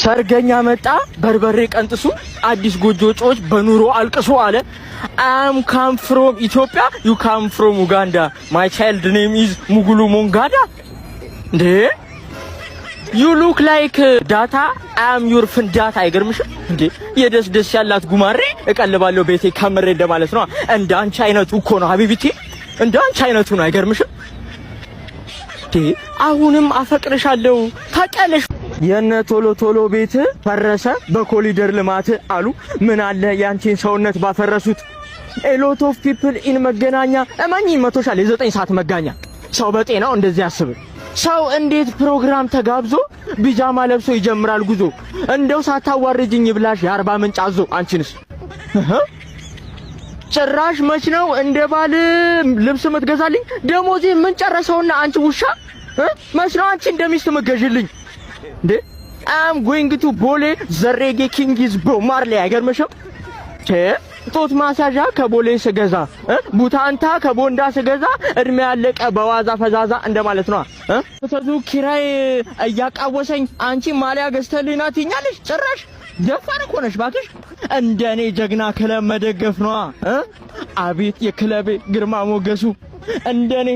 ሰርገኛ መጣ በርበሬ ቀንጥሱ አዲስ ጎጆ ጮች በኑሮ አልቅሱ አለ። አም ካም ፍሮም ኢትዮጵያ ዩ ካም ፍሮም ኡጋንዳ ማይ ቻይልድ ኔም ኢዝ ሙጉሉ ሞንጋዳ። እንዴ ዩ ሉክ ላይክ ዳታ አም ዩር ፍንዳታ። አይገርምሽም እንዴ? የደስ ደስ ያላት ጉማሬ እቀልባለሁ ቤቴ ከምሬ እንደማለት ነው። እንደ አንቺ አይነቱ እኮ ነው ሀቢብቲ፣ እንደ አንቺ አይነቱ ነው። አይገርምሽም እንዴ? አሁንም አፈቅርሻለሁ ታውቂያለሽ። የነ ቶሎ ቶሎ ቤት ፈረሰ በኮሊደር ልማት አሉ። ምን አለ ያንቺን ሰውነት ባፈረሱት። ኤሎት ኦፍ ፒፕል ኢን መገናኛ እመኝ መቶሻል። የ9 ሰዓት መጋኛ ሰው በጤናው እንደዚህ ያስብ። ሰው እንዴት ፕሮግራም ተጋብዞ ቢጃማ ለብሶ ይጀምራል ጉዞ? እንደው ሳታዋርጅኝ ብላሽ የ40 ምንጭ አዞ። አንቺንስ ጭራሽ መች ነው እንደ ባል ልብስ ምትገዛልኝ? ደሞዜ ምን ጨረሰውና አንቺ ውሻ መች ነው አንቺ እንደሚስት ምገዥልኝ እንዴ? አም ጎይንግ ቱ ቦሌ ዘሬጌ ኪንግ ኢዝ ቦማርሌ። አይገርምሽም? ጦት ማሳጃ ከቦሌ ስገዛ ቡታንታ ከቦንዳ ስገዛ እድሜ ያለቀ በዋዛ ፈዛዛ እንደማለት ነው። ተዙ ኪራይ እያቃወሰኝ አንቺ ማሊያ ገዝተልኝና ትኛለሽ። ጭራሽ ደፋር እኮ ነሽ ባክሽ። እንደኔ ጀግና ክለብ መደገፍ ነው። አቤት የክለብ ግርማ ሞገሱ እንደኔ